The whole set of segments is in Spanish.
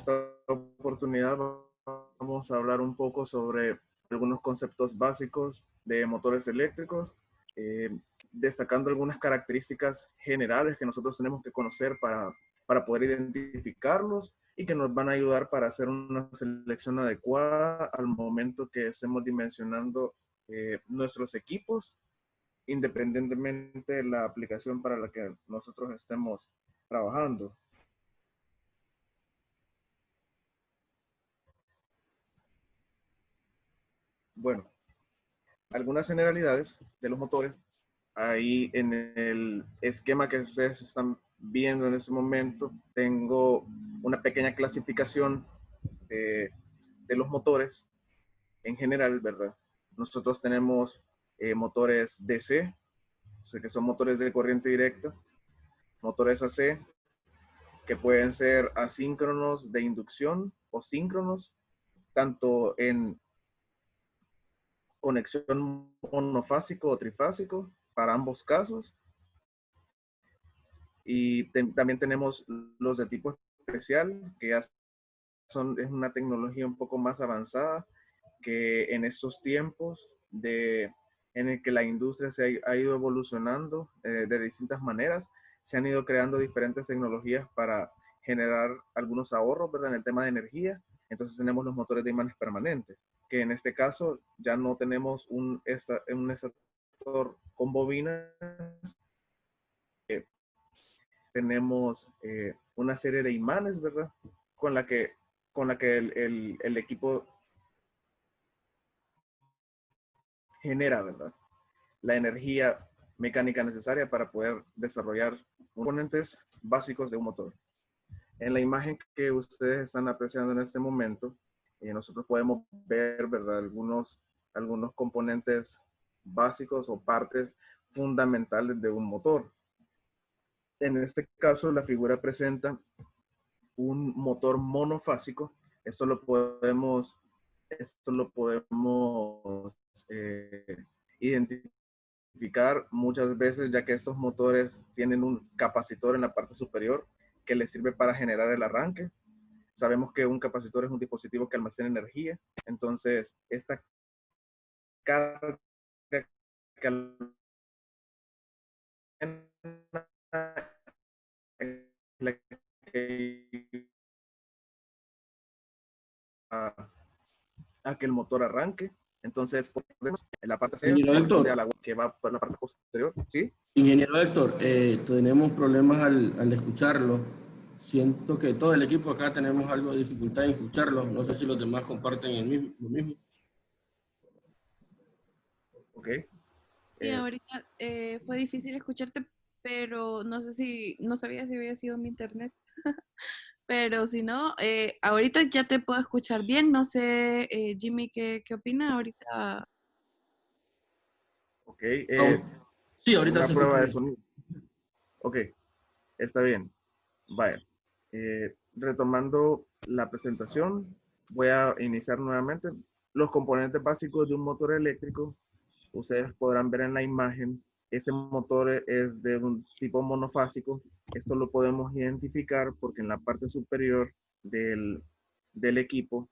esta oportunidad vamos a hablar un poco sobre algunos conceptos básicos de motores eléctricos, eh, destacando algunas características generales que nosotros tenemos que conocer para poder identificarlos y que nos van a ayudar para hacer una selección adecuada al momento que estemos dimensionando nuestros equipos, independientemente de la aplicación para la que nosotros estemos trabajando. Bueno, algunas generalidades de los motores. Ahí en el esquema que ustedes están viendo en este momento, tengo una pequeña clasificación de los motores en general, ¿verdad? Nosotros tenemos motores DC, o sea, que son motores de corriente directa, motores AC, que pueden ser asíncronos de inducción o síncronos, tanto en conexión monofásico o trifásico para ambos casos. Y también tenemos los de tipo especial, que ya es una tecnología un poco más avanzada, que en estos tiempos en el que la industria ha ido evolucionando de distintas maneras, se han ido creando diferentes tecnologías para generar algunos ahorros, ¿verdad? En el tema de energía. Entonces tenemos los motores de imanes permanentes, que en este caso ya no tenemos un estator con bobinas, tenemos una serie de imanes, ¿verdad? Con la que, el equipo genera, ¿verdad? La energía mecánica necesaria para poder desarrollar componentes básicos de un motor. En la imagen que ustedes están apreciando en este momento, nosotros podemos ver, ¿verdad? Algunos componentes básicos o partes fundamentales de un motor. En este caso, la figura presenta un motor monofásico. Esto lo podemos identificar muchas veces, ya que estos motores tienen un capacitor en la parte superior que les sirve para generar el arranque. Sabemos que un capacitor es un dispositivo que almacena energía, entonces esta carga que almacena es la que a que el motor arranque. Entonces, en la parte C Ingeniero corresponde a Héctor, la que va por la parte posterior, ¿sí? ingeniero Héctor, tenemos problemas al escucharlo. Siento que todo el equipo acá tenemos algo de dificultad en escucharlo. No sé si los demás comparten lo mismo. Ok. Sí, Eh, ahorita fue difícil escucharte, pero no sé si, no sabía si había sido mi internet. Pero si no, ahorita ya te puedo escuchar bien. No sé, Jimmy, ¿qué opina ahorita? ok. Sí, ahorita Una se escucha prueba de bien. sonido. Ok, está bien. Vaya. Retomando la presentación, voy a iniciar nuevamente. Los componentes básicos de un motor eléctrico, ustedes podrán ver en la imagen, ese motor es de un tipo monofásico. Esto lo podemos identificar porque en la parte superior del equipo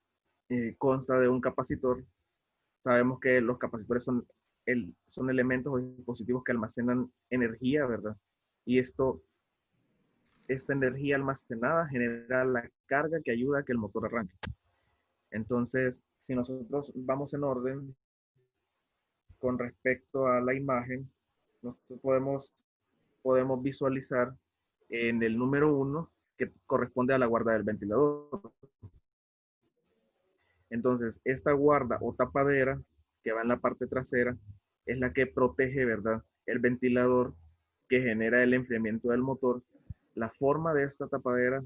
consta de un capacitor. Sabemos que los capacitores son elementos o dispositivos que almacenan energía, ¿verdad? Y esta energía almacenada genera la carga que ayuda a que el motor arranque. Entonces, si nosotros vamos en orden con respecto a la imagen, nosotros podemos visualizar en el número 1 que corresponde a la guarda del ventilador. Entonces, esta guarda o tapadera que va en la parte trasera es la que protege, ¿verdad?, el ventilador que genera el enfriamiento del motor. La forma de esta tapadera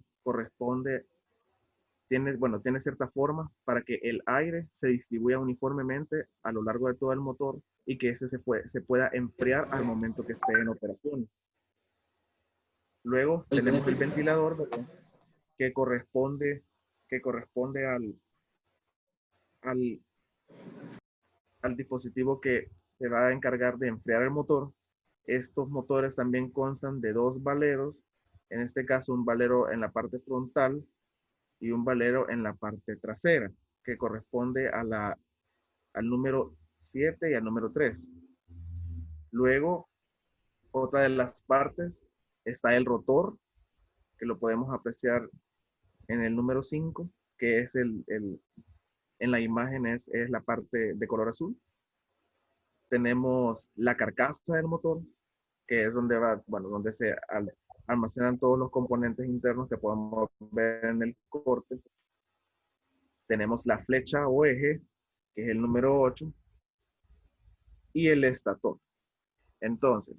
tiene cierta forma para que el aire se distribuya uniformemente a lo largo de todo el motor y que ese se pueda enfriar al momento que esté en operación. Luego tenemos el ventilador, ¿verdad?, que corresponde, al, al dispositivo que se va a encargar de enfriar el motor. Estos motores también constan de dos valeros, en este caso un valero en la parte frontal y un valero en la parte trasera, que corresponde al número 7 y al número 3. Luego, otra de las partes está el rotor, que lo podemos apreciar en el número 5, que es en la imagen es la parte de color azul. Tenemos la carcasa del motor, que es donde va, bueno, donde se almacenan todos los componentes internos que podemos ver en el corte. Tenemos la flecha o eje, que es el número 8, y el estator. Entonces,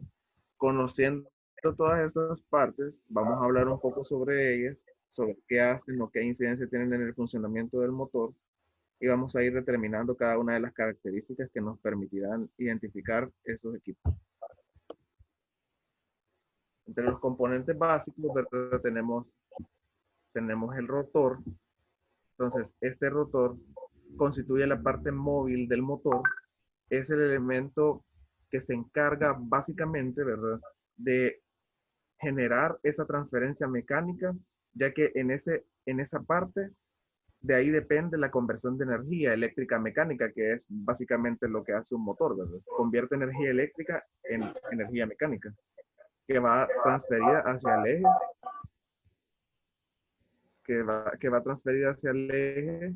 conociendo todas estas partes, vamos a hablar un poco sobre ellas, sobre qué hacen o qué incidencia tienen en el funcionamiento del motor, y vamos a ir determinando cada una de las características que nos permitirán identificar esos equipos. Entre los componentes básicos, ¿verdad? Tenemos el rotor. Entonces, este rotor constituye la parte móvil del motor. Es el elemento que se encarga básicamente, ¿verdad?, de generar esa transferencia mecánica, ya que en esa parte, de ahí depende la conversión de energía eléctrica a mecánica, que es básicamente lo que hace un motor, ¿verdad? Convierte energía eléctrica en energía mecánica, que va transferida hacia el eje, que va transferida hacia el eje,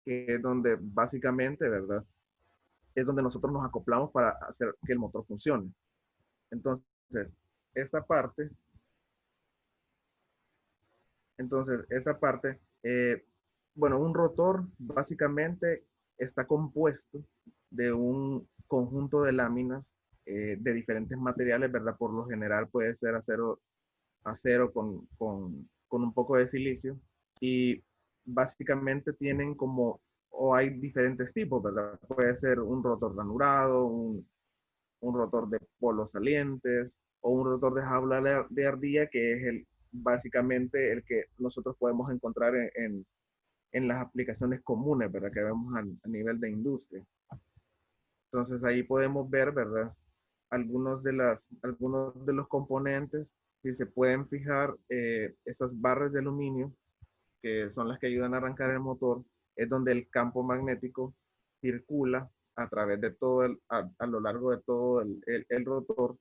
que es donde básicamente, ¿verdad?, es donde nosotros nos acoplamos para hacer que el motor funcione. Entonces, esta parte, bueno, un rotor básicamente está compuesto de un conjunto de láminas de diferentes materiales, ¿verdad? Por lo general puede ser acero con un poco de silicio, y básicamente tienen como, o hay diferentes tipos, ¿verdad? Puede ser un rotor ranurado, un rotor de polos salientes o un rotor de jaula de ardilla, que es básicamente el que nosotros podemos encontrar en las aplicaciones comunes, ¿verdad? Que vemos a nivel de industria. Entonces ahí podemos ver, ¿verdad?, algunos de los componentes. Si se pueden fijar, esas barras de aluminio, que son las que ayudan a arrancar el motor, es donde el campo magnético circula a través de a lo largo de todo el rotor,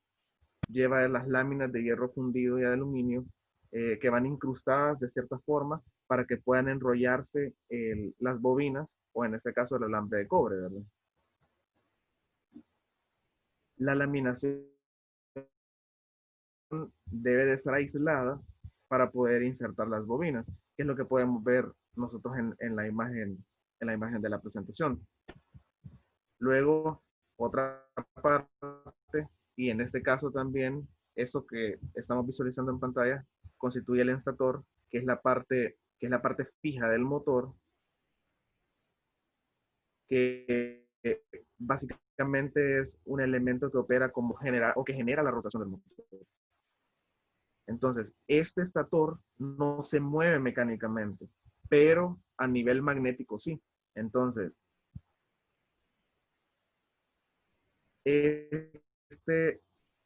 lleva las láminas de hierro fundido y de aluminio, que van incrustadas de cierta forma para que puedan enrollarse las bobinas, o en este caso el alambre de cobre, ¿verdad? La laminación debe de ser aislada para poder insertar las bobinas, que es lo que podemos ver nosotros en la imagen de la presentación. Luego, otra parte, y en este caso también, eso que estamos visualizando en pantalla, constituye el estator, que es la parte fija del motor, que básicamente es un elemento que opera como que genera la rotación del motor. Entonces, este estator no se mueve mecánicamente, pero a nivel magnético sí. Entonces,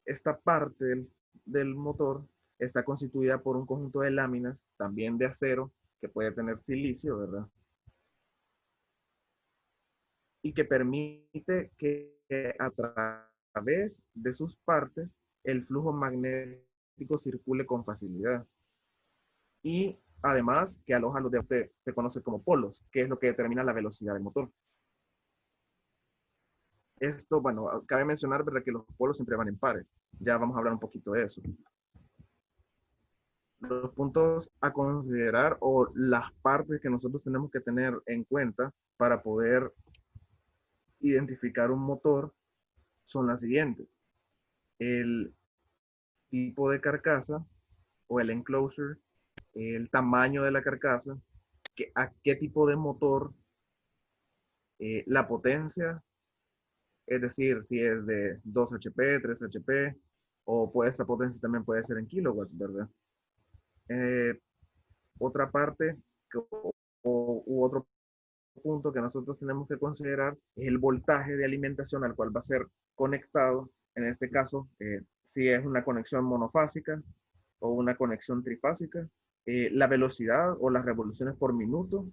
esta parte del motor está constituida por un conjunto de láminas, también de acero, que puede tener silicio, ¿verdad? Y que permite que a través de sus partes el flujo magnético circule con facilidad. Y además que aloja los que se conoce como polos, que es lo que determina la velocidad del motor. Esto, bueno, cabe mencionar, ¿verdad?, que los polos siempre van en pares. Ya vamos a hablar un poquito de eso. Los puntos a considerar, o las partes que nosotros tenemos que tener en cuenta para poder identificar un motor, son las siguientes: el tipo de carcasa o el enclosure, el tamaño de la carcasa, a qué tipo de motor, la potencia, es decir, si es de 2 HP, 3 HP, o pues esta potencia también puede ser en kilowatts, ¿verdad? Eh, Otra parte u otro punto que nosotros tenemos que considerar es el voltaje de alimentación al cual va a ser conectado. En este caso, si es una conexión monofásica o una conexión trifásica, La velocidad o las revoluciones por minuto.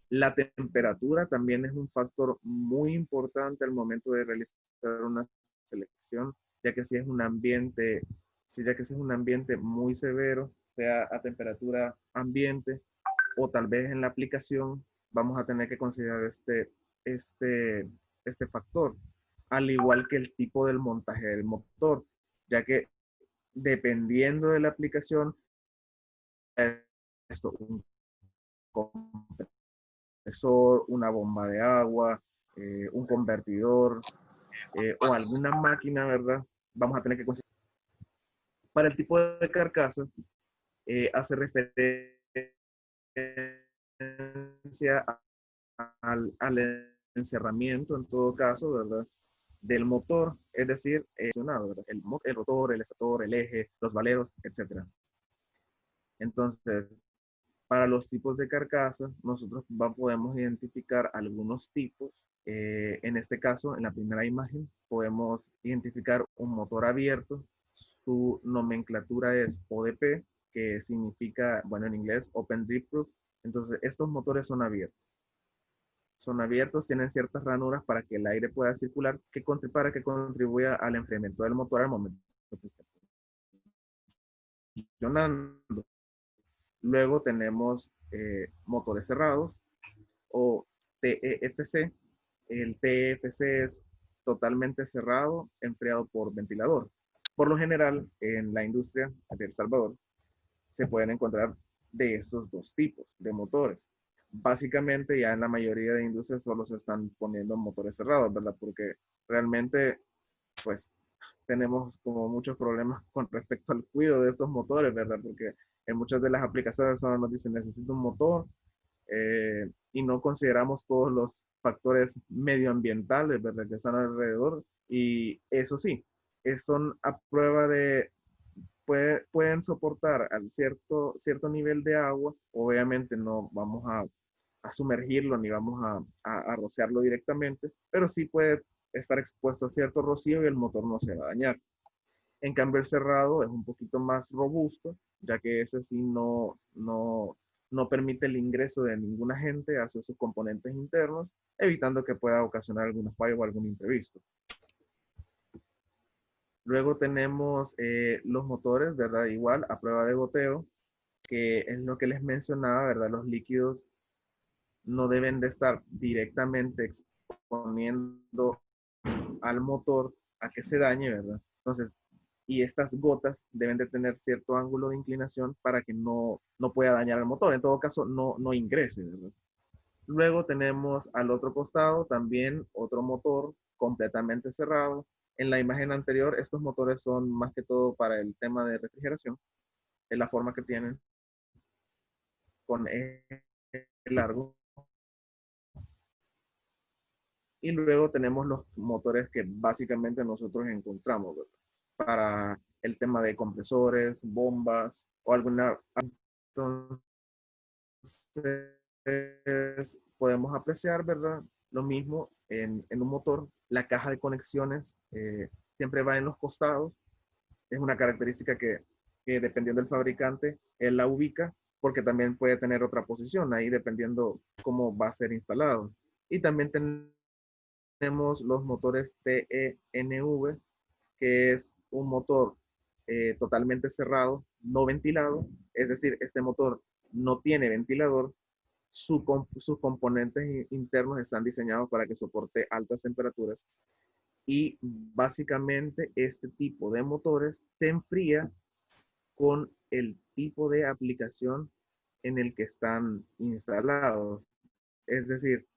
La temperatura también es un factor muy importante al momento de realizar una selección, ya que si es un ambiente, ya que si es un ambiente muy severo, sea a temperatura ambiente, o tal vez en la aplicación, vamos a tener que considerar este factor, al igual que el tipo del montaje del motor, ya que dependiendo de la aplicación, esto, un compresor, una bomba de agua, un convertidor o alguna máquina, ¿verdad? Vamos a tener que considerar. Para el tipo de carcasa, hace referencia al encerramiento, en todo caso, ¿verdad? Del motor, es decir, ¿verdad? El rotor, el estator, el eje, los valeros, etc. Entonces, para los tipos de carcasa, nosotros podemos identificar algunos tipos. En este caso, en la primera imagen, podemos identificar un motor abierto. Su nomenclatura es ODP, que significa, bueno, en inglés, Open Deep Proof. Entonces, estos motores son abiertos. Son abiertos, tienen ciertas ranuras para que el aire pueda circular, para que contribuya al enfriamiento del motor al momento que esté funcionando. Luego tenemos motores cerrados o TEFC. El TEFC es totalmente cerrado, enfriado por ventilador. Por lo general, en la industria de El Salvador, se pueden encontrar de estos dos tipos de motores. Básicamente, ya en la mayoría de industrias solo se están poniendo motores cerrados, ¿verdad? Porque realmente, pues, tenemos como muchos problemas con respecto al cuidado de estos motores, ¿verdad? Porque en muchas de las aplicaciones solo nos dicen necesito un motor y no consideramos todos los factores medioambientales, ¿verdad? Que están alrededor. Y eso sí, son a prueba de, pueden soportar al cierto nivel de agua. Obviamente no vamos a sumergirlo ni vamos a rociarlo directamente, pero sí puede estar expuesto a cierto rocío y el motor no se va a dañar. En cambio, el cerrado es un poquito más robusto, ya que ese sí no permite el ingreso de ningún agente hacia sus componentes internos, evitando que pueda ocasionar alguna falla o algún imprevisto. Luego tenemos los motores, ¿verdad? Igual a prueba de goteo, que es lo que les mencionaba, ¿verdad? Los líquidos no deben de estar directamente exponiendo al motor a que se dañe, ¿verdad? Entonces, y estas gotas deben de tener cierto ángulo de inclinación para que no pueda dañar el motor. En todo caso, no ingrese, ¿verdad? Luego tenemos al otro costado también otro motor completamente cerrado. En la imagen anterior, estos motores son más que todo para el tema de refrigeración. Es la forma que tienen con el largo. Y luego tenemos los motores que básicamente nosotros encontramos, ¿verdad? Para el tema de compresores, bombas o alguna. Entonces, podemos apreciar, ¿verdad? Lo mismo en un motor. La caja de conexiones siempre va en los costados. Es una característica que dependiendo del fabricante, él la ubica, porque también puede tener otra posición ahí dependiendo cómo va a ser instalado. Y también tenemos los motores TENV, que es un motor totalmente cerrado, no ventilado, es decir, este motor no tiene ventilador, sus componentes internos están diseñados para que soporte altas temperaturas y básicamente este tipo de motores se enfría con el tipo de aplicación en el que están instalados. Es decir,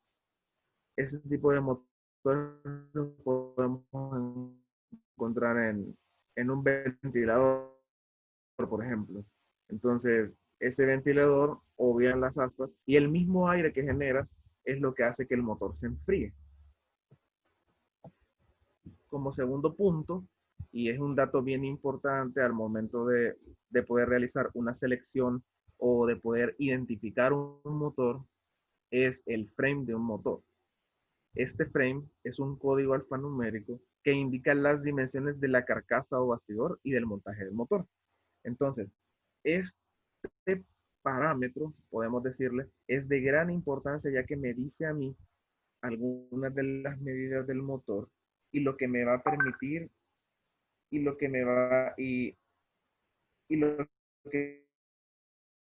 ese tipo de motores los podemos encontrar en un ventilador, por ejemplo. Entonces, ese ventilador o bien las aspas y el mismo aire que genera es lo que hace que el motor se enfríe. Como segundo punto, y es un dato bien importante al momento de poder realizar una selección o de poder identificar un motor, es el frame de un motor. Este frame es un código alfanumérico que indica las dimensiones de la carcasa o bastidor y del montaje del motor. Entonces, este parámetro, podemos decirle, es de gran importancia ya que me dice a mí algunas de las medidas del motor y lo que me va a permitir y lo que me va y lo que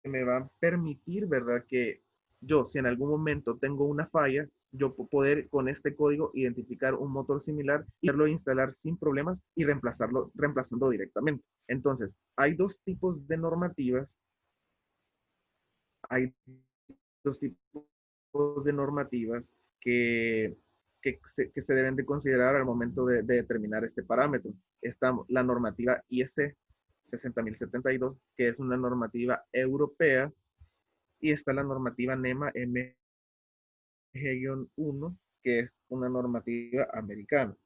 me va a permitir, ¿verdad? Que yo, si en algún momento tengo una falla, yo poder con este código identificar un motor similar y poderlo instalar sin problemas y reemplazando directamente. Entonces, hay dos tipos de normativas, hay dos tipos de normativas que se deben de considerar al momento de determinar este parámetro. Está la normativa IEC 60072, que es una normativa europea, y está la normativa NEMA MG-1, que es una normativa americana.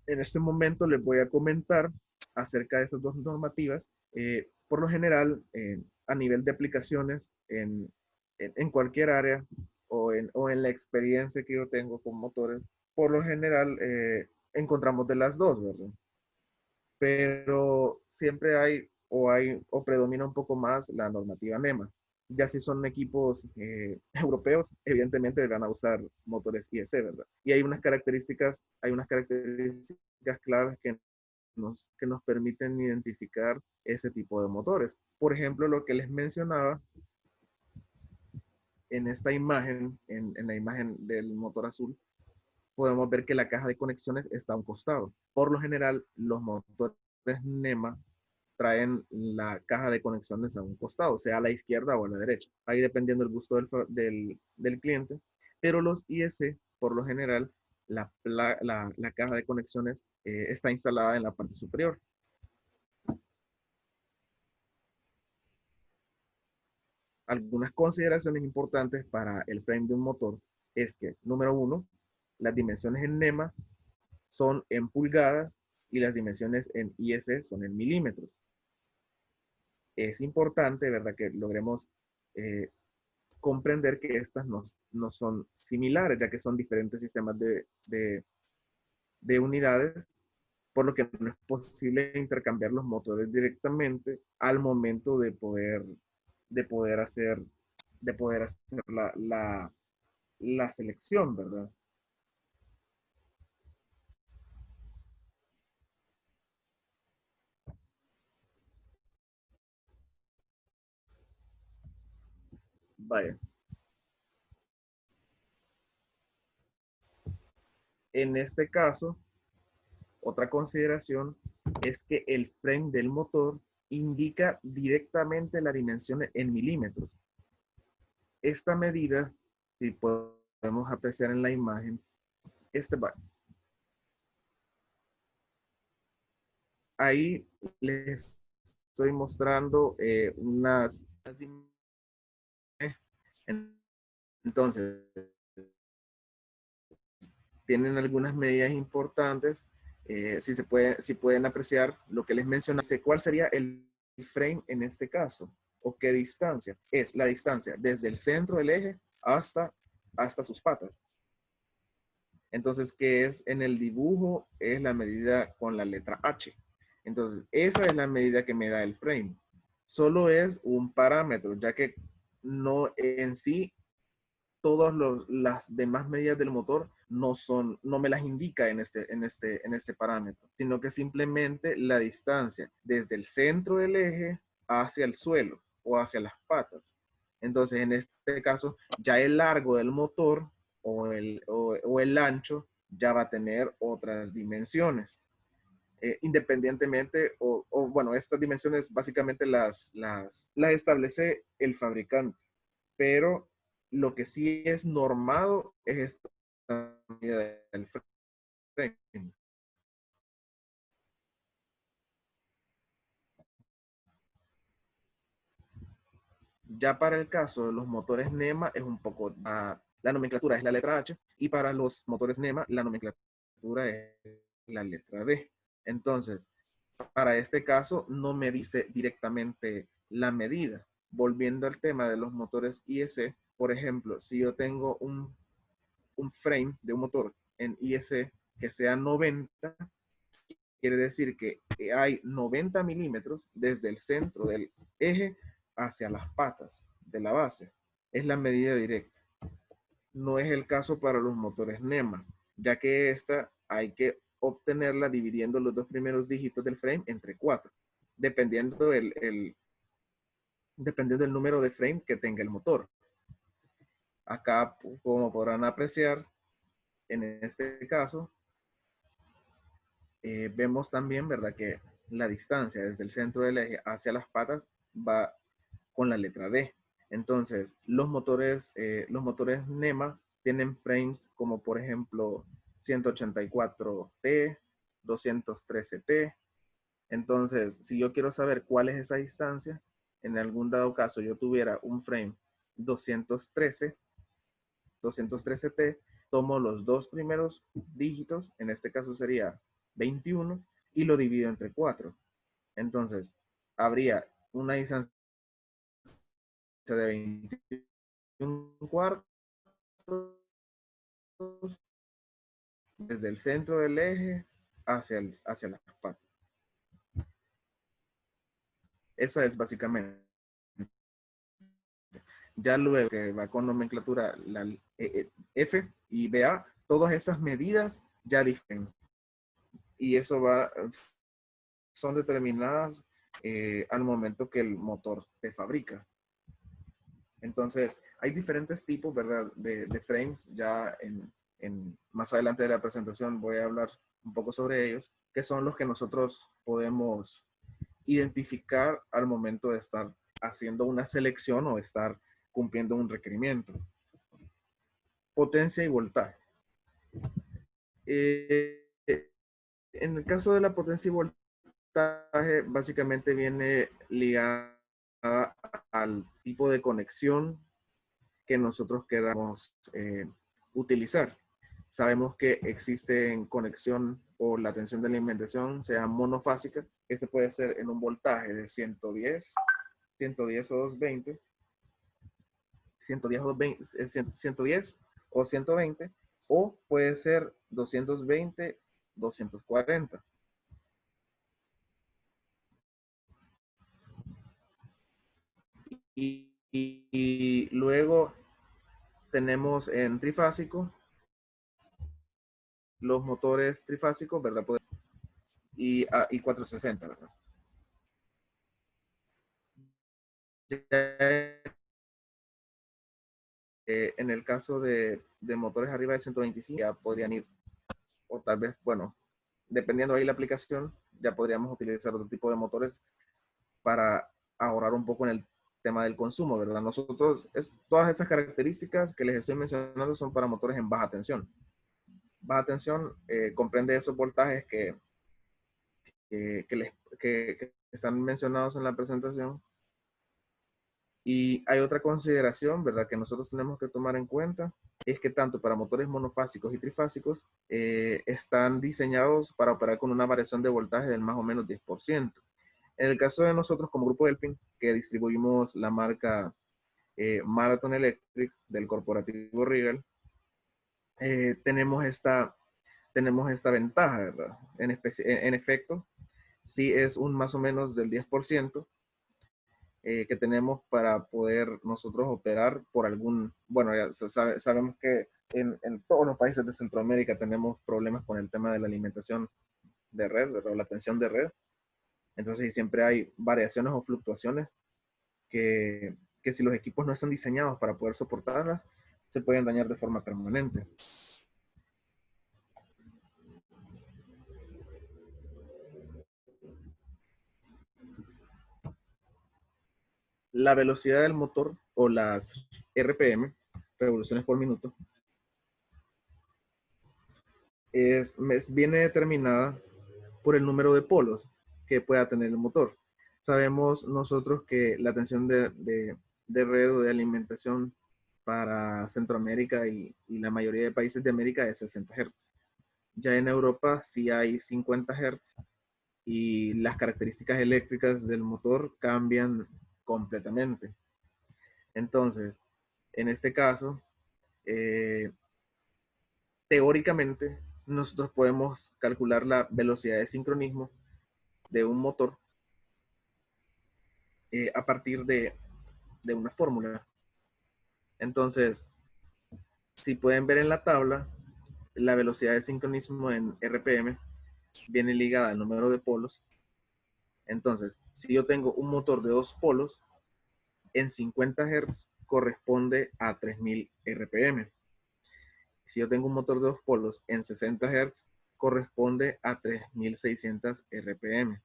En este momento les voy a comentar acerca de esas dos normativas. Por lo general, a nivel de aplicaciones, en cualquier área o en la experiencia que yo tengo con motores, por lo general encontramos de las dos, ¿verdad? Pero siempre hay o predomina un poco más la normativa NEMA. Ya si son equipos europeos, evidentemente van a usar motores IEC, ¿verdad? Y hay unas características claves que nos permiten identificar ese tipo de motores. Por ejemplo, lo que les mencionaba en esta imagen, en la imagen del motor azul, podemos ver que la caja de conexiones está a un costado. Por lo general, los motores NEMA traen la caja de conexiones a un costado, sea a la izquierda o a la derecha, ahí dependiendo del gusto del cliente. Pero los IEC, por lo general, la caja de conexiones está instalada en la parte superior. Algunas consideraciones importantes para el frame de un motor es que, número uno, las dimensiones en NEMA son en pulgadas y las dimensiones en IEC son en milímetros. Es importante, ¿verdad?, que logremos comprender que estas no son similares, ya que son diferentes sistemas de unidades, por lo que no es posible intercambiar los motores directamente al momento de poder hacer, de poder hacer la selección, ¿verdad? Vaya. En este caso, otra consideración es que el frame del motor indica directamente la dimensión en milímetros. Esta medida, si podemos apreciar en la imagen, ahí les estoy mostrando unas entonces tienen algunas medidas importantes. Si pueden apreciar lo que les mencioné, ¿cuál sería el frame en este caso? ¿O qué distancia? Es la distancia desde el centro del eje hasta sus patas. Entonces, ¿qué es en el dibujo? Es la medida con la letra H. Entonces, esa es la medida que me da el frame. Solo es un parámetro, ya que no en sí todas las demás medidas del motor no me las indica en este parámetro, sino que simplemente la distancia desde el centro del eje hacia el suelo o hacia las patas. Entonces, en este caso, ya el largo del motor o el ancho ya va a tener otras dimensiones. Independientemente, bueno, estas dimensiones básicamente las establece el fabricante, pero lo que sí es normado es esta medida del frame. Ya para el caso de los motores NEMA es un poco, la nomenclatura es la letra H, y para los motores NEMA la nomenclatura es la letra D. Entonces, para este caso no me dice directamente la medida. Volviendo al tema de los motores IEC, por ejemplo, si yo tengo un frame de un motor en IEC que sea 90, quiere decir que hay 90 milímetros desde el centro del eje hacia las patas de la base. Es la medida directa. No es el caso para los motores NEMA, ya que esta hay que obtenerla dividiendo los dos primeros dígitos del frame entre 4, dependiendo dependiendo del número de frame que tenga el motor. Acá, como podrán apreciar, en este caso, vemos también, ¿verdad?, que la distancia desde el centro del eje hacia las patas va con la letra D. Entonces, los motores NEMA tienen frames como, por ejemplo, 184T, 213T. Entonces, si yo quiero saber cuál es esa distancia, en algún dado caso yo tuviera un frame 213T, tomo los dos primeros dígitos, en este caso sería 21, y lo divido entre 4. Entonces, habría una distancia de 21 cuartos desde el centro del eje hacia las patas. Esa es básicamente. Ya luego que va con nomenclatura la F y BA, todas esas medidas ya difieren. Y eso son determinadas al momento que el motor se fabrica. Entonces, hay diferentes tipos, ¿verdad?, de frames. Ya más adelante de la presentación voy a hablar un poco sobre ellos, que son los que nosotros podemos identificar al momento de estar haciendo una selección o estar cumpliendo un requerimiento. Potencia y voltaje. En el caso de la potencia y voltaje, básicamente viene ligada al tipo de conexión que nosotros queramos utilizar. Sabemos que existe en conexión o la tensión de alimentación sea monofásica, que se puede hacer en un voltaje de 110 o 220, 110 o 120, o puede ser 220, 240. Y luego tenemos en trifásico los motores trifásicos, ¿verdad? Y 460, ¿verdad? En el caso de motores arriba de 125, ya podrían ir, o tal vez, bueno, dependiendo ahí la aplicación, ya podríamos utilizar otro tipo de motores para ahorrar un poco en el tema del consumo, ¿verdad? Todas esas características que les estoy mencionando son para motores en baja tensión. Baja tensión comprende esos voltajes que están mencionados en la presentación. Y hay otra consideración, ¿verdad?, que nosotros tenemos que tomar en cuenta, es que tanto para motores monofásicos y trifásicos están diseñados para operar con una variación de voltaje del más o menos 10%. En el caso de nosotros como grupo Delphin, que distribuimos la marca Marathon Electric del corporativo Regal, tenemos esta ventaja, ¿verdad? En efecto, sí es un más o menos del 10%, que tenemos para poder nosotros operar por bueno, ya sabemos que en todos los países de Centroamérica tenemos problemas con el tema de la alimentación de red, ¿verdad?, la tensión de red. Entonces siempre hay variaciones o fluctuaciones que si los equipos no están diseñados para poder soportarlas, se pueden dañar de forma permanente. La velocidad del motor o las RPM, revoluciones por minuto, viene determinada por el número de polos que pueda tener el motor. Sabemos nosotros que la tensión de red o de alimentación para Centroamérica y la mayoría de países de América es 60 Hz. Ya en Europa sí hay 50 Hz y las características eléctricas del motor cambian completamente. Entonces, en este caso, teóricamente, nosotros podemos calcular la velocidad de sincronismo de un motor a partir de de una fórmula. Entonces, si pueden ver en la tabla, la velocidad de sincronismo en RPM viene ligada al número de polos. Entonces, si yo tengo un motor de 2 polos, en 50 Hz corresponde a 3000 RPM. Si yo tengo un motor de 2 polos en 60 Hz, corresponde a 3600 RPM.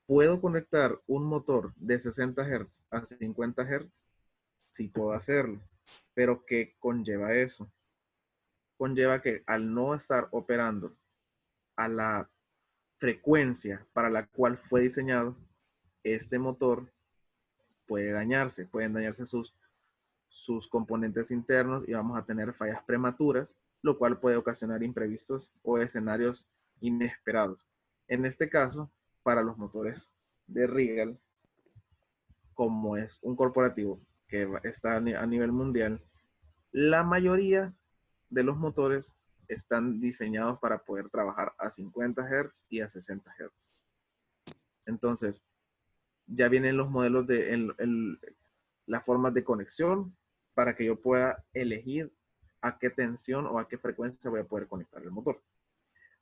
¿Puedo conectar un motor de 60 Hz a 50 Hz? Sí puedo hacerlo. Pero ¿qué conlleva eso? Conlleva que al no estar operando a la frecuencia para la cual fue diseñado, este motor pueden dañarse sus componentes internos y vamos a tener fallas prematuras, lo cual puede ocasionar imprevistos o escenarios inesperados. En este caso, para los motores de Regal, como es un corporativo que está a nivel mundial, la mayoría de los motores están diseñados para poder trabajar a 50 Hz y a 60 Hz. Entonces, ya vienen los modelos de las formas de conexión para que yo pueda elegir a qué tensión o a qué frecuencia voy a poder conectar el motor.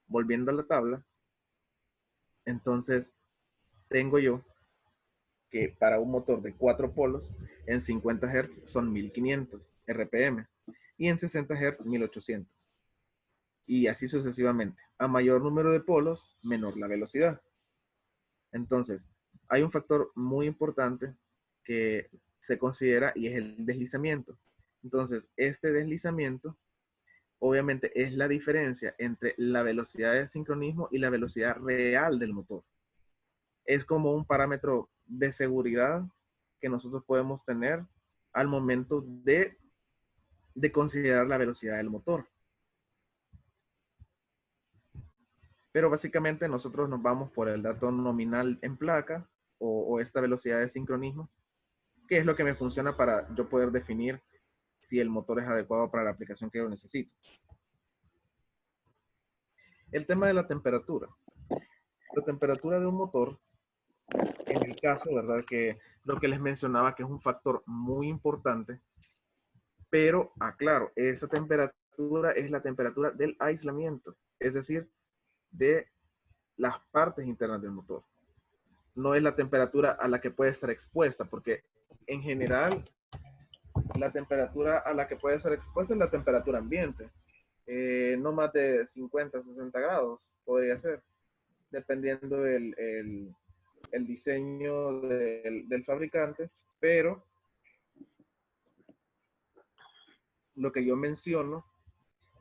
Volviendo a la tabla, entonces tengo yo que para un motor de 4 polos, en 50 Hz son 1500 RPM y en 60 Hz 1800. Y así sucesivamente. A mayor número de polos, menor la velocidad. Entonces, hay un factor muy importante que se considera y es el deslizamiento. Entonces, este deslizamiento obviamente es la diferencia entre la velocidad de sincronismo y la velocidad real del motor. Es como un parámetro de seguridad que nosotros podemos tener al momento de considerar la velocidad del motor. Pero básicamente nosotros nos vamos por el dato nominal en placa o esta velocidad de sincronismo, que es lo que me funciona para yo poder definir si el motor es adecuado para la aplicación que yo necesito. El tema de la temperatura. La temperatura de un motor, en el caso, ¿verdad? Que lo que les mencionaba que es un factor muy importante, pero aclaro, esa temperatura es la temperatura del aislamiento, es decir, de las partes internas del motor. No es la temperatura a la que puede estar expuesta, porque en general la temperatura a la que puede estar expuesta es la temperatura ambiente. No más de 50, 60 grados podría ser, dependiendo del diseño del fabricante, pero lo que yo menciono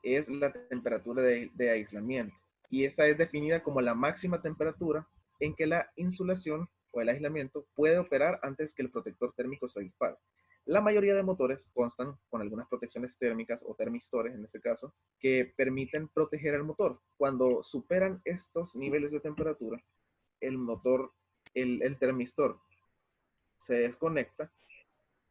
es la temperatura de aislamiento. Y esta es definida como la máxima temperatura en que la insulación o el aislamiento puede operar antes que el protector térmico se dispare. La mayoría de motores constan con algunas protecciones térmicas o termistores, en este caso, que permiten proteger al motor. Cuando superan estos niveles de temperatura, el motor, el termistor se desconecta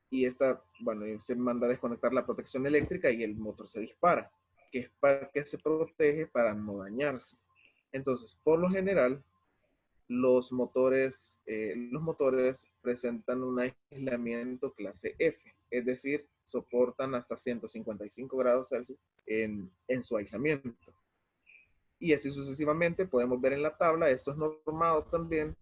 y se manda a desconectar la protección eléctrica y el motor se dispara, que es para que se protege para no dañarse. Entonces, por lo general, los motores presentan un aislamiento clase F, es decir, soportan hasta 155 grados Celsius en su aislamiento. Y así sucesivamente podemos ver en la tabla, esto es normado también,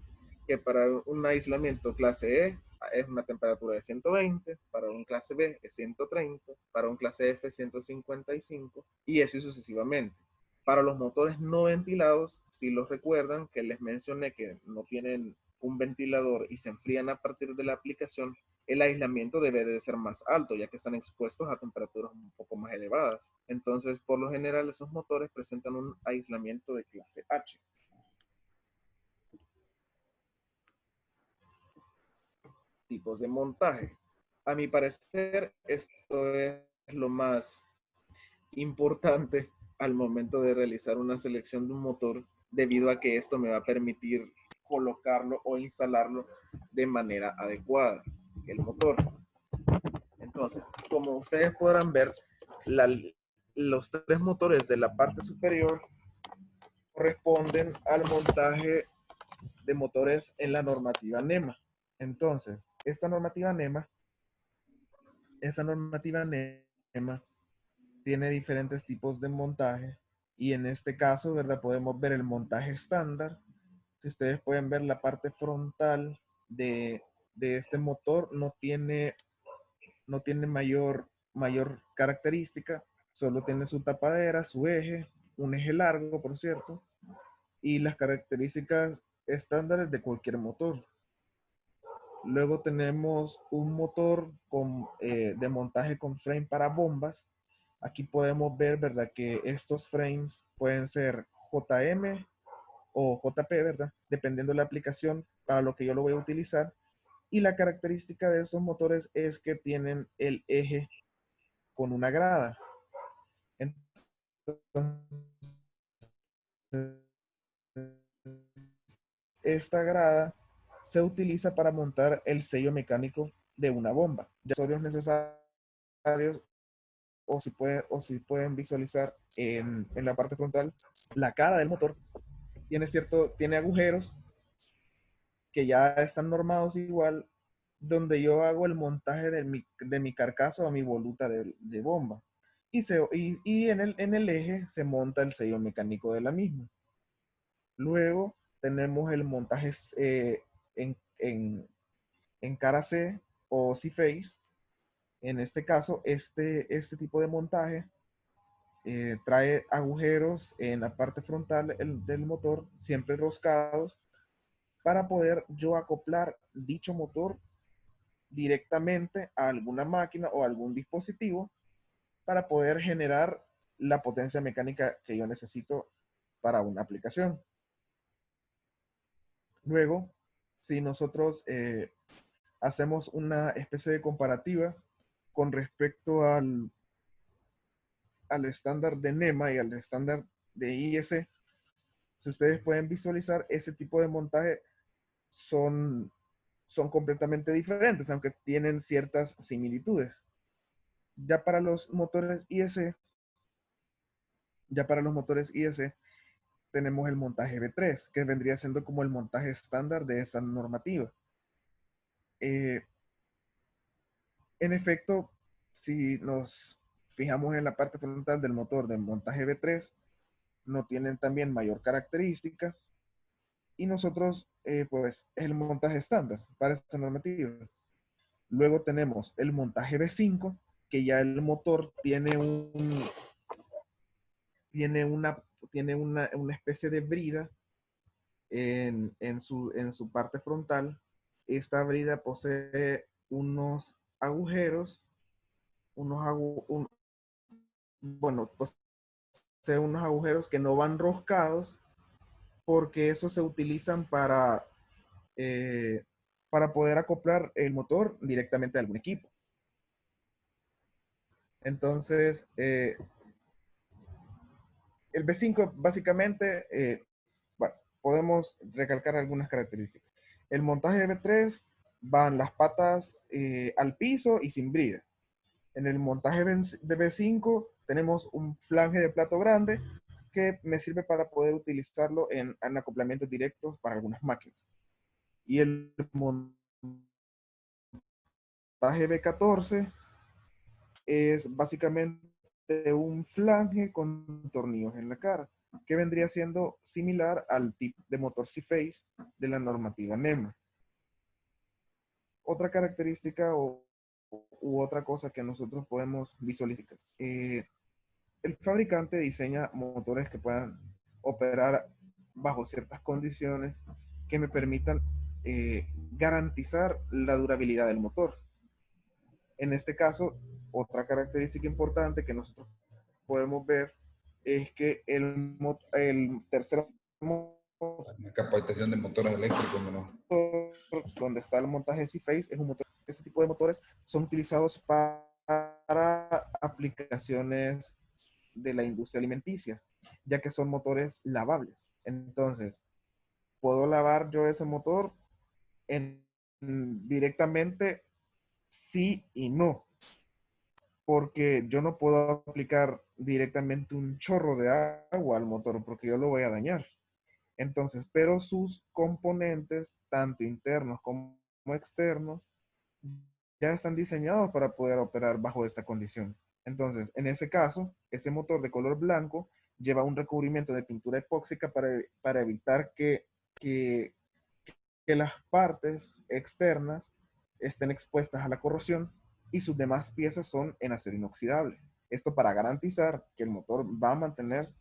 que para un aislamiento clase E es una temperatura de 120, para un clase B es 130, para un clase F 155 y así sucesivamente. Para los motores no ventilados, si los recuerdan que les mencioné que no tienen un ventilador y se enfrían a partir de la aplicación, el aislamiento debe de ser más alto, ya que están expuestos a temperaturas un poco más elevadas. Entonces, por lo general, esos motores presentan un aislamiento de clase H. Tipos de montaje. A mi parecer, esto es lo más importante al momento de realizar una selección de un motor, debido a que esto me va a permitir colocarlo o instalarlo de manera adecuada, el motor. Entonces, como ustedes podrán ver, los 3 motores de la parte superior corresponden al montaje de motores en la normativa NEMA. Entonces, esta normativa NEMA, esta normativa NEMA tiene diferentes tipos de montaje y en este caso, ¿verdad? Podemos ver el montaje estándar. Si ustedes pueden ver la parte frontal de este motor, no tiene mayor característica, solo tiene su tapadera, su eje, un eje largo, por cierto, y las características estándares de cualquier motor. Luego tenemos un motor de montaje con frame para bombas. Aquí podemos ver, ¿verdad? Que estos frames pueden ser JM o JP, ¿verdad? Dependiendo de la aplicación para lo que yo lo voy a utilizar. Y la característica de estos motores es que tienen el eje con una grada. Entonces, esta grada se utiliza para montar el sello mecánico de una bomba. Ya accesorios necesarios, o si pueden visualizar en la parte frontal, la cara del motor tiene agujeros que ya están normados igual, donde yo hago el montaje de mi carcasa o mi voluta de bomba. Y en el eje se monta el sello mecánico de la misma. Luego tenemos el montaje en cara C o C-face. En este caso, este tipo de montaje trae agujeros en la parte frontal del motor, siempre roscados, para poder yo acoplar dicho motor directamente a alguna máquina o algún dispositivo para poder generar la potencia mecánica que yo necesito para una aplicación. Luego, si nosotros hacemos una especie de comparativa con respecto al estándar de NEMA y al estándar de IEC, si ustedes pueden visualizar, ese tipo de montaje son completamente diferentes, aunque tienen ciertas similitudes. Ya para los motores IEC, tenemos el montaje B3, que vendría siendo como el montaje estándar de esta normativa. En efecto, si nos fijamos en la parte frontal del motor del montaje B3, no tienen también mayor característica. Y nosotros, pues, es el montaje estándar para esta normativa. Luego tenemos el montaje B5, que ya el motor tiene una especie de brida en su parte frontal. Esta brida posee unos agujeros, bueno, posee unos agujeros que no van roscados porque esos se utilizan para poder acoplar el motor directamente a algún equipo. Entonces, el B5 básicamente, bueno, podemos recalcar algunas características. El montaje de B3 van las patas al piso y sin brida. En el montaje de B5 tenemos un flange de plato grande que me sirve para poder utilizarlo en acoplamientos directos para algunas máquinas. Y el montaje B14 es básicamente un flange con tornillos en la cara, que vendría siendo similar al tipo de motor C-Face de la normativa NEMA. Otra característica u otra cosa que nosotros podemos visualizar. El fabricante diseña motores que puedan operar bajo ciertas condiciones que me permitan garantizar la durabilidad del motor. En este caso, otra característica importante que nosotros podemos ver es que el tercer motor, Una capacitación de motores eléctricos, ¿no? donde está el montaje C-Face, es un motor. Ese tipo de motores son utilizados para aplicaciones de la industria alimenticia, ya que son motores lavables. Entonces, puedo lavar yo ese motor directamente, sí y no, porque yo no puedo aplicar directamente un chorro de agua al motor porque yo lo voy a dañar. Entonces, pero sus componentes, tanto internos como externos, ya están diseñados para poder operar bajo esta condición. Entonces, en ese caso, ese motor de color blanco lleva un recubrimiento de pintura epóxica para evitar que, que las partes externas estén expuestas a la corrosión y sus demás piezas son en acero inoxidable. Esto para garantizar que el motor va a mantener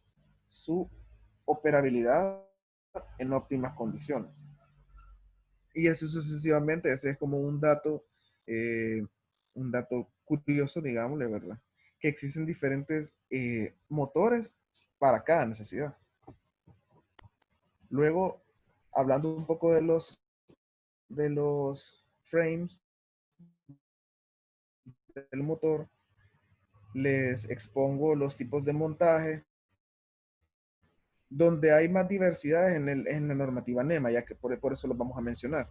su operabilidad en óptimas condiciones. Y eso sucesivamente, ese es como un dato curioso, digámosle, ¿verdad? Que existen diferentes motores para cada necesidad. Luego, hablando un poco de los frames del motor, les expongo los tipos de montaje, donde hay más diversidad en la normativa NEMA, ya que por eso los vamos a mencionar.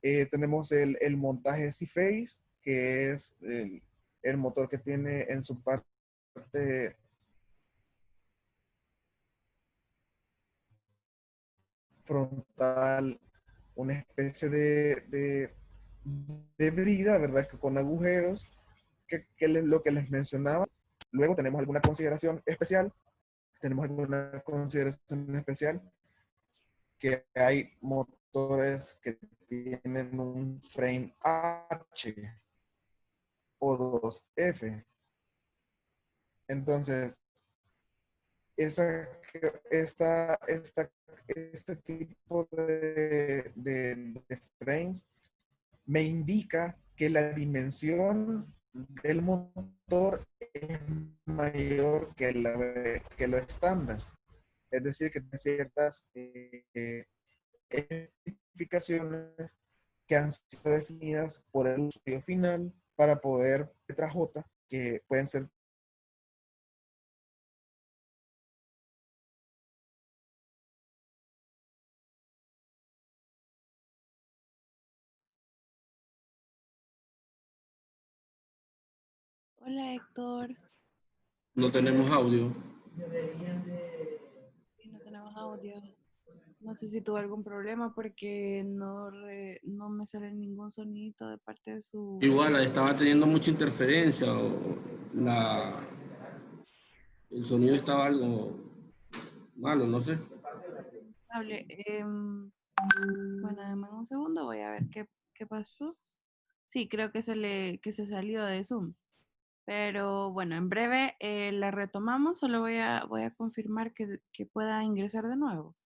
Tenemos el montaje C-Phase, que es el motor que tiene en su parte frontal una especie de brida, ¿verdad? Que con agujeros, lo que les mencionaba. Luego tenemos alguna consideración especial. Tenemos alguna consideración especial que hay motores que tienen un frame H o 2F. Entonces, esa, este tipo de frames me indica que la dimensión del motor es mayor que lo estándar. Es decir, que tiene ciertas especificaciones que han sido definidas por el usuario final para poder letra J, que pueden ser. Hola Héctor. No tenemos audio. Sí, no tenemos audio. No sé si tuvo algún problema porque no me sale ningún sonito de parte de su Igual estaba teniendo mucha interferencia o la, el sonido estaba algo malo, no sé. cable. Bueno, dame un segundo, voy a ver qué pasó. Sí, creo que se salió de Zoom. Pero bueno, en breve la retomamos, solo voy a confirmar que pueda ingresar de nuevo.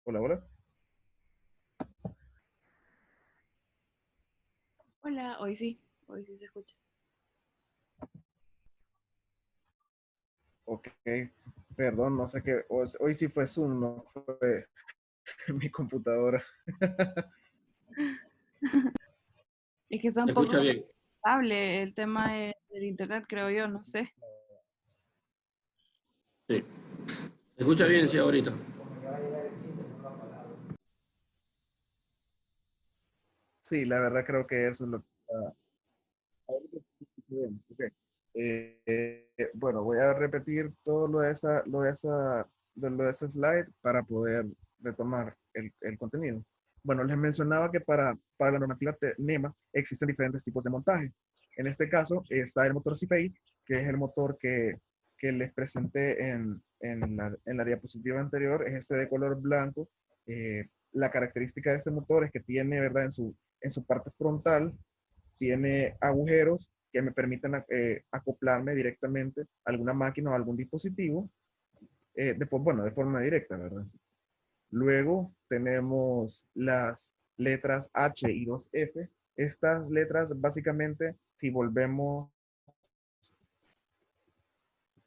Hola, hola. Hola, hoy sí se escucha. Ok, perdón, no sé qué. Hoy sí fue Zoom, no fue mi computadora. Es que está ¿Se un poco escucha bien? estable el tema del internet, creo yo, no sé. Sí. ¿Se escucha bien, sí, ahorita? Sí, la verdad creo que eso es lo que ahorita sí escucho bien. Ok. Bueno, voy a repetir todo lo de ese slide para poder retomar el contenido. Bueno, les mencionaba que para la normativa NEMA existen diferentes tipos de montaje. En este caso está el motor C-Phase, que es el motor que les presenté en la diapositiva anterior, es este de color blanco. La característica de este motor es que tiene, ¿verdad? En su parte frontal tiene agujeros que me permiten acoplarme directamente a alguna máquina o algún dispositivo, bueno, de forma directa, ¿verdad? Luego tenemos las letras H y 2F. Estas letras, básicamente, si volvemos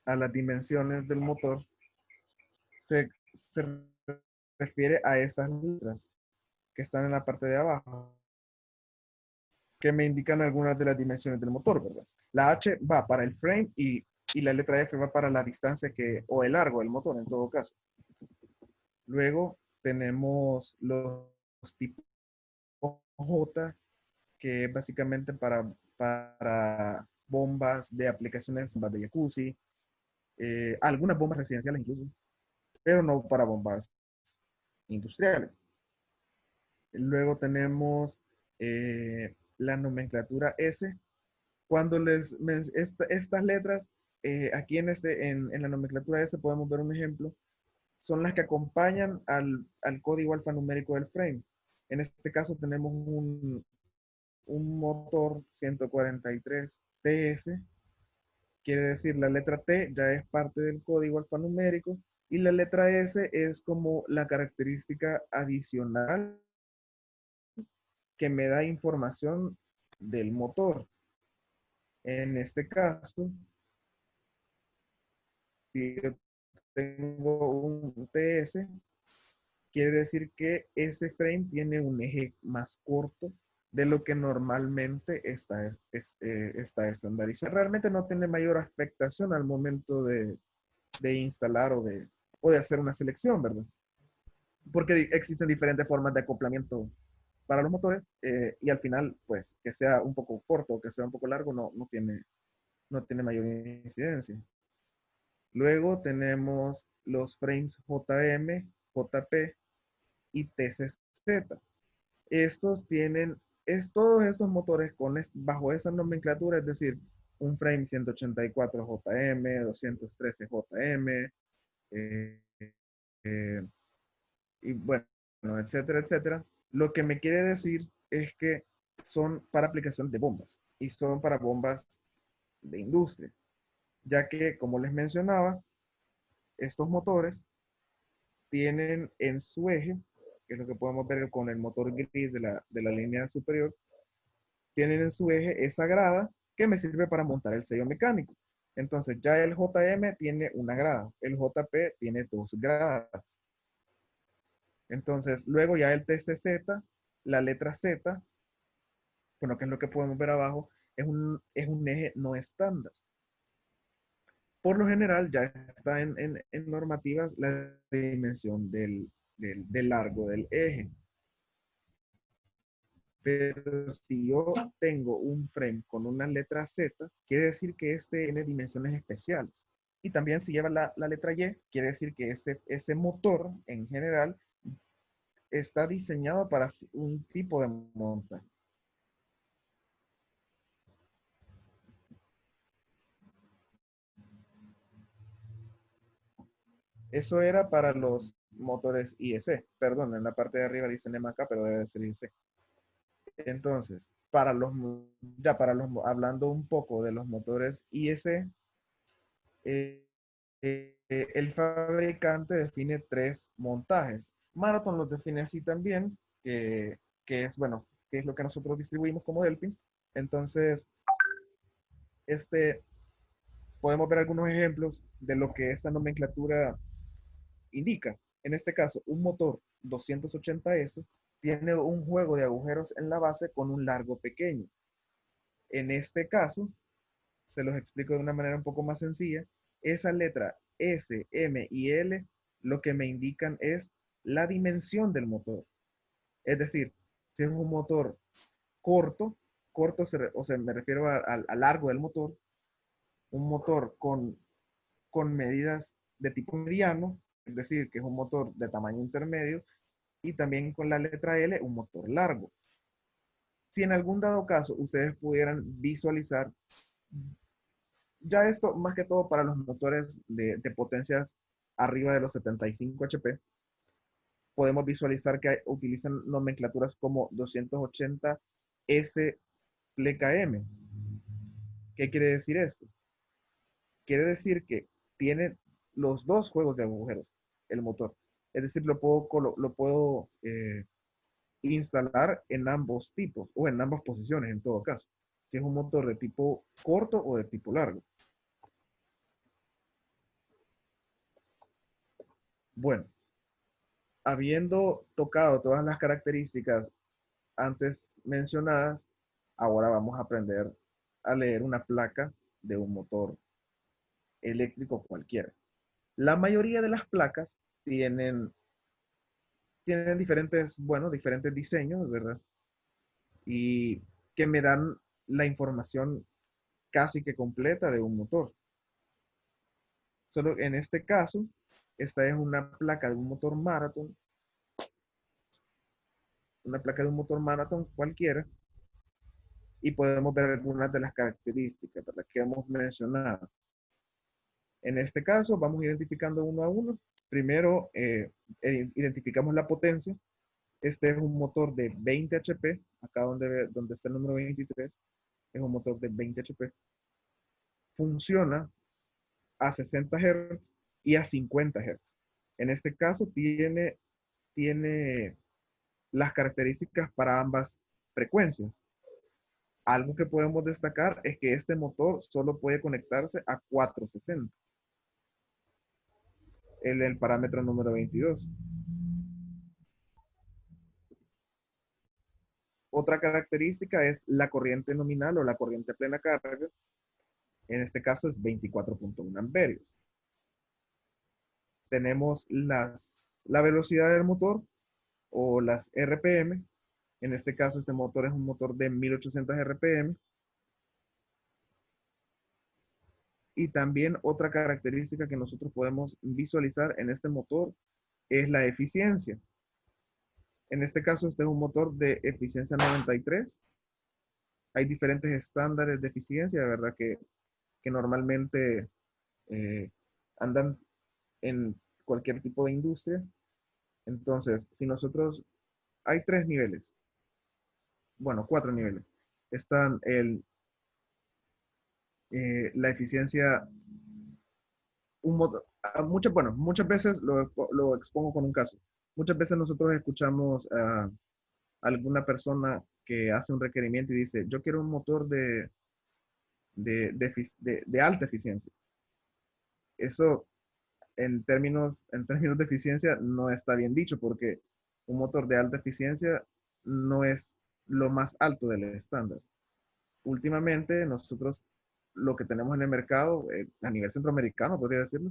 a las dimensiones del motor, se refiere a esas letras que están en la parte de abajo, que me indican algunas de las dimensiones del motor, ¿verdad? La H va para el frame y la letra F va para la distancia o el largo del motor, en todo caso. Luego tenemos los tipos J, que es básicamente para bombas de aplicaciones, bombas de jacuzzi, algunas bombas residenciales incluso, pero no para bombas industriales. Luego tenemos la nomenclatura S. Cuando estas letras, aquí en la nomenclatura S podemos ver un ejemplo, son las que acompañan al código alfanumérico del frame. En este caso tenemos un motor 143 TS, quiere decir la letra T ya es parte del código alfanumérico y la letra S es como la característica adicional que me da información del motor. En este caso, si yo tengo un TS, quiere decir que ese frame tiene un eje más corto de lo que normalmente está estandarizado. Realmente no tiene mayor afectación al momento de instalar o de hacer una selección, ¿verdad? Porque existen diferentes formas de acoplamiento para los motores y al final, pues, que sea un poco corto o que sea un poco largo no tiene mayor incidencia. Luego tenemos los frames JM, JP y TCZ. Estos tienen, todos estos motores bajo esa nomenclatura, es decir, un frame 184 JM, 213 JM, eh, y bueno, etcétera, etcétera. Lo que me quiere decir es que son para aplicación de bombas y son para bombas de industria, ya que, como les mencionaba, estos motores tienen en su eje, que es lo que podemos ver con el motor gris de la línea superior, tienen en su eje esa grada que me sirve para montar el sello mecánico. Entonces ya el JM tiene una grada, el JP tiene dos gradas. Entonces luego ya el TCZ, la letra Z, bueno, que es lo que podemos ver abajo, es un eje no estándar. Por lo general ya está en normativas la dimensión del largo del eje. Pero si yo tengo un frame con una letra Z, quiere decir que este tiene dimensiones especiales. Y también si lleva la letra Y, quiere decir que ese motor en general está diseñado para un tipo de montaje. Eso era para los motores IEC. Perdón, en la parte de arriba dice NEMACA, pero debe de ser IEC. Entonces, hablando un poco de los motores IEC, el fabricante define tres montajes. Marathon los define así también, que es, bueno, que es lo que nosotros distribuimos como Delphi. Entonces, podemos ver algunos ejemplos de lo que esta nomenclatura indica. En este caso, un motor 280S tiene un juego de agujeros en la base con un largo pequeño. En este caso, se los explico de una manera un poco más sencilla, esa letra S, M y L lo que me indican es la dimensión del motor. Es decir, si es un motor corto, o sea, me refiero a largo del motor, un motor con medidas de tipo mediano, es decir, que es un motor de tamaño intermedio, y también con la letra L, un motor largo. Si en algún dado caso ustedes pudieran visualizar, ya esto más que todo para los motores de potencias arriba de los 75 HP, podemos visualizar que utilizan nomenclaturas como 280 SPKM. ¿Qué quiere decir esto? Quiere decir que tiene los dos juegos de agujeros, el motor. Es decir, lo puedo instalar en ambos tipos o en ambas posiciones en todo caso. Si es un motor de tipo corto o de tipo largo. Bueno, habiendo tocado todas las características antes mencionadas, ahora vamos a aprender a leer una placa de un motor eléctrico cualquiera. La mayoría de las placas tienen diferentes, bueno, diferentes diseños, ¿verdad? Y que me dan la información casi que completa de un motor. Solo en este caso, esta es una placa de un motor Marathon, una placa de un motor Marathon cualquiera, y podemos ver algunas de las características, ¿verdad?, que hemos mencionado. En este caso, vamos identificando uno a uno. Primero, identificamos la potencia. Este es un motor de 20 HP, acá donde está el número 23, es un motor de 20 HP. Funciona a 60 Hz y a 50 Hz. En este caso, tiene las características para ambas frecuencias. Algo que podemos destacar es que este motor solo puede conectarse a 460. El parámetro número 22. Otra característica es la corriente nominal o la corriente plena carga. En este caso es 24.1 amperios. Tenemos la velocidad del motor o las RPM. En este caso este motor es un motor de 1800 RPM. Y también otra característica que nosotros podemos visualizar en este motor es la eficiencia. En este caso este es un motor de eficiencia 93. Hay diferentes estándares de eficiencia, de verdad que normalmente andan en cualquier tipo de industria. Entonces, si nosotros, hay 3 niveles, bueno, 4 niveles. Están la eficiencia, bueno, muchas veces lo expongo con un caso. Muchas veces nosotros escuchamos a alguna persona que hace un requerimiento y dice, yo quiero un motor de alta eficiencia. Eso en términos de eficiencia no está bien dicho porque un motor de alta eficiencia no es lo más alto del estándar. Últimamente nosotros lo que tenemos en el mercado, a nivel centroamericano podría decirlo,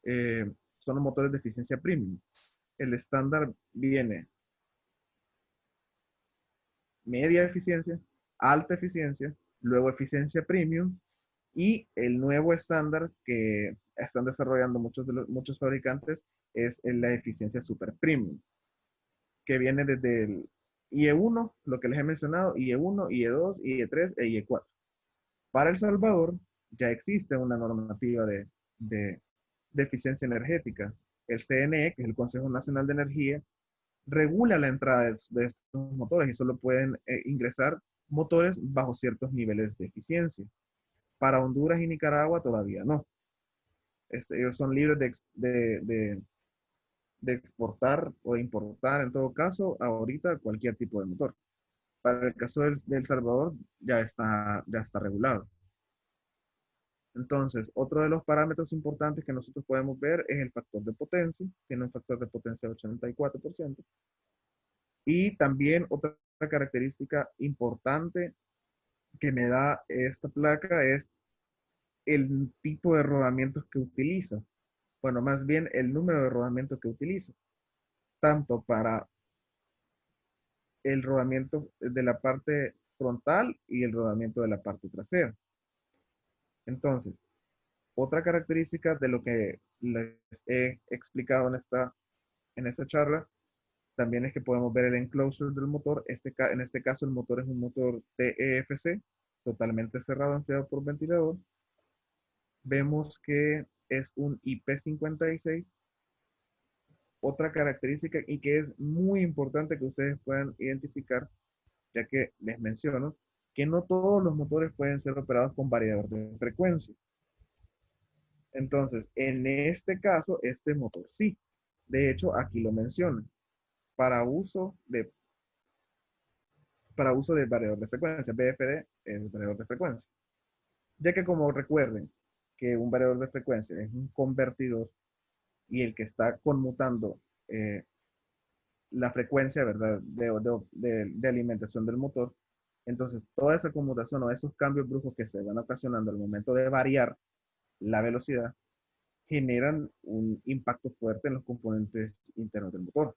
son los motores de eficiencia premium. El estándar viene media eficiencia, alta eficiencia, luego eficiencia premium y el nuevo estándar que están desarrollando muchos fabricantes es la eficiencia super premium, que viene desde el IE1, lo que les he mencionado, IE1, IE2, IE3 e IE4. Para El Salvador ya existe una normativa de eficiencia energética. El CNE, que es el Consejo Nacional de Energía, regula la entrada de estos motores y solo pueden ingresar motores bajo ciertos niveles de eficiencia. Para Honduras y Nicaragua todavía no. Ellos son libres de exportar o de importar, en todo caso, ahorita cualquier tipo de motor. Para el caso de El Salvador ya está regulado. Entonces, otro de los parámetros importantes que nosotros podemos ver es el factor de potencia. Tiene un factor de potencia de 84%. Y también otra característica importante que me da esta placa es el tipo de rodamientos que utiliza. Bueno, más bien el número de rodamientos que utiliza. Tanto para el rodamiento de la parte frontal y el rodamiento de la parte trasera. Entonces, otra característica de lo que les he explicado en esta charla también es que podemos ver el enclosure del motor. En este caso, el motor es un motor TEFC, totalmente cerrado, enfriado por ventilador. Vemos que es un IP56. Otra característica y que es muy importante que ustedes puedan identificar, ya que les menciono, que no todos los motores pueden ser operados con variador de frecuencia. Entonces, en este caso, este motor sí. De hecho, aquí lo menciona. Para uso de variador de frecuencia. BFD es variador de frecuencia. Ya que como recuerden que un variador de frecuencia es un convertidor, y el que está conmutando la frecuencia, ¿verdad? De alimentación del motor. Entonces, toda esa conmutación o esos cambios bruscos que se van ocasionando al momento de variar la velocidad generan un impacto fuerte en los componentes internos del motor.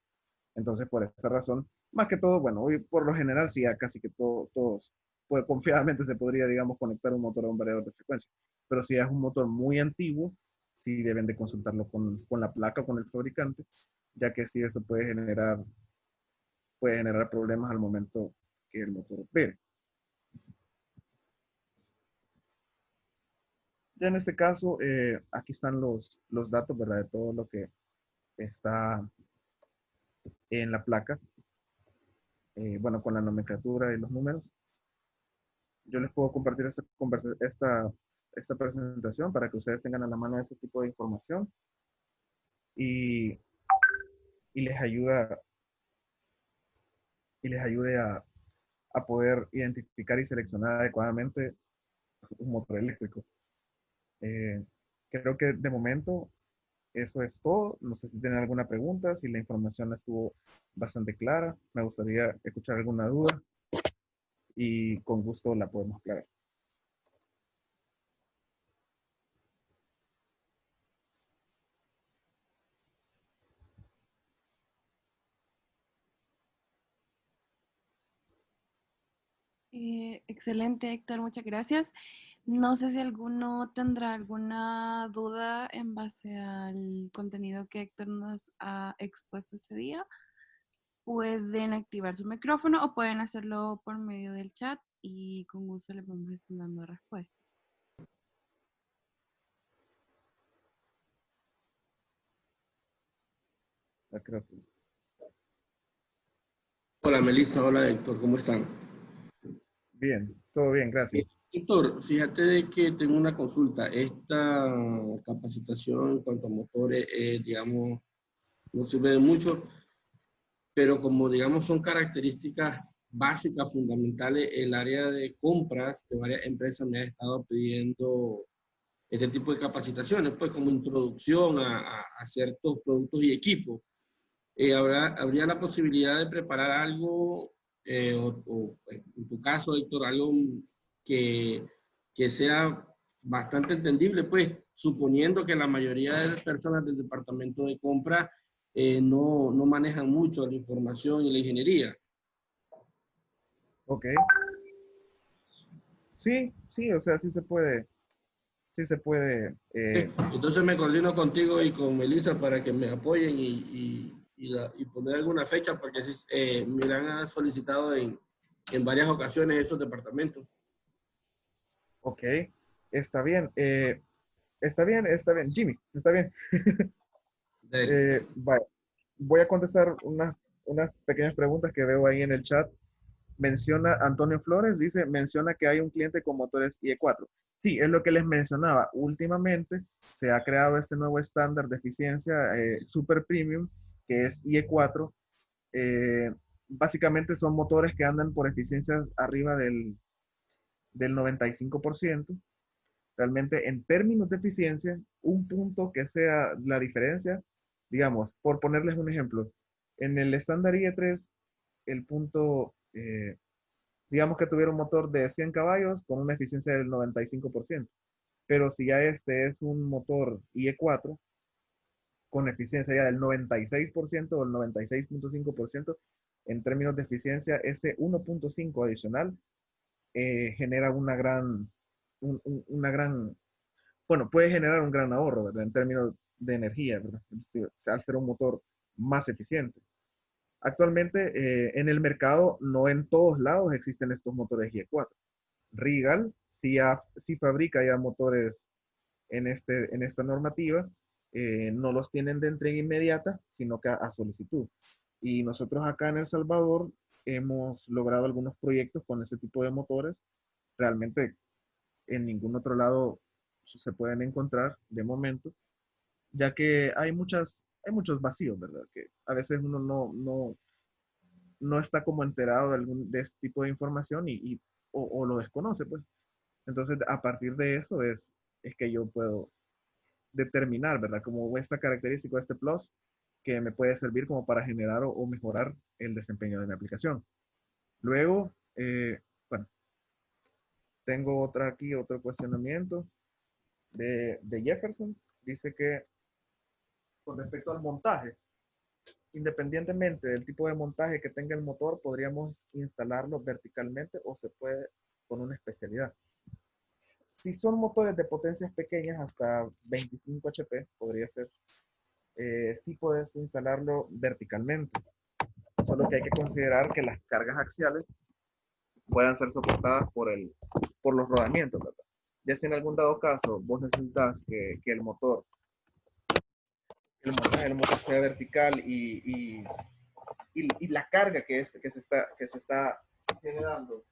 Entonces, por esa razón, más que todo, bueno, hoy por lo general, sí, ya casi que todos, pues confiadamente se podría, digamos, conectar un motor a un variador de frecuencia. Pero si es un motor muy antiguo, sí deben de consultarlo con la placa o con el fabricante, ya que sí eso puede generar problemas al momento que el motor opere. Ya en este caso, aquí están los datos, ¿verdad? De todo lo que está en la placa, bueno, con la nomenclatura y los números. Yo les puedo compartir esta presentación para que ustedes tengan a la mano este tipo de información y, y les ayuda y les ayude a poder identificar y seleccionar adecuadamente un motor eléctrico. Eh, Creo que de momento eso es todo. No sé si tienen alguna pregunta, si la información estuvo bastante clara. Me gustaría escuchar alguna duda y con gusto la podemos aclarar. Excelente, Héctor, muchas gracias. No sé si alguno tendrá alguna duda en base al contenido que Héctor nos ha expuesto este día. Pueden activar su micrófono o pueden hacerlo por medio del chat y con gusto les vamos a estar dando respuesta. Creo que Hola Melissa, hola Héctor, ¿cómo están? bien, todo bien, gracias. Héctor, fíjate de que tengo una consulta. Esta capacitación en cuanto a motores, digamos, no sirve de mucho, pero como, digamos, son características básicas, fundamentales, el área de compras de varias empresas me ha estado pidiendo este tipo de capacitaciones, pues como introducción a ciertos productos y equipos. ¿Habría la posibilidad de preparar algo, en tu caso, Héctor, algo que, que sea bastante entendible, pues suponiendo que la mayoría de las personas del departamento de compra no manejan mucho la información y la ingeniería? Ok. Sí, sí, o sea, sí se puede. Entonces me coordino contigo y con Melissa para que me apoyen y poner alguna fecha, porque sí, me la han solicitado en varias ocasiones esos departamentos. Ok, está bien. Está bien, está bien. Jimmy, está bien. Vaya, voy a contestar unas pequeñas preguntas que veo ahí en el chat. Menciona Antonio Flores, menciona que hay un cliente con motores IE4. Sí, es lo que les mencionaba. Últimamente se ha creado este nuevo estándar de eficiencia super premium, que es IE4. Eh, Básicamente son motores que andan por eficiencias arriba del 95%. Realmente, en términos de eficiencia, un punto que sea la diferencia, digamos, por ponerles un ejemplo, en el estándar IE3, el punto, digamos que tuviera un motor de 100 caballos con una eficiencia del 95%. Pero si ya este es un motor IE4 con eficiencia ya del 96% o el 96.5%, en términos de eficiencia, ese 1.5 adicional genera una gran, bueno, puede generar un gran ahorro, ¿verdad? En términos de energía, ¿verdad? Al ser un motor más eficiente. Actualmente en el mercado, no en todos lados existen estos motores IE4. Regal sí fabrica ya motores en esta normativa, no los tienen de entrega inmediata, sino que a solicitud. Y nosotros acá en El Salvador hemos logrado algunos proyectos con ese tipo de motores. Realmente en ningún otro lado se pueden encontrar de momento, ya que hay muchos vacíos, ¿verdad? Que a veces uno no está como enterado de este tipo de información o lo desconoce, pues. Entonces, a partir de eso es que yo determinar, ¿verdad? Como esta característica, este plus, que me puede servir como para generar o mejorar el desempeño de mi aplicación. Luego, bueno, tengo otra aquí, otro cuestionamiento de Jefferson. Dice que con respecto al montaje, independientemente del tipo de montaje que tenga el motor, podríamos instalarlo verticalmente o se puede con una especialidad. Si son motores de potencias pequeñas, hasta 25 HP, podría ser, sí puedes instalarlo verticalmente. Solo que hay que considerar que las cargas axiales puedan ser soportadas por los rodamientos, ¿verdad? Ya si en algún dado caso vos necesitas que el motor sea vertical y la carga que se está generando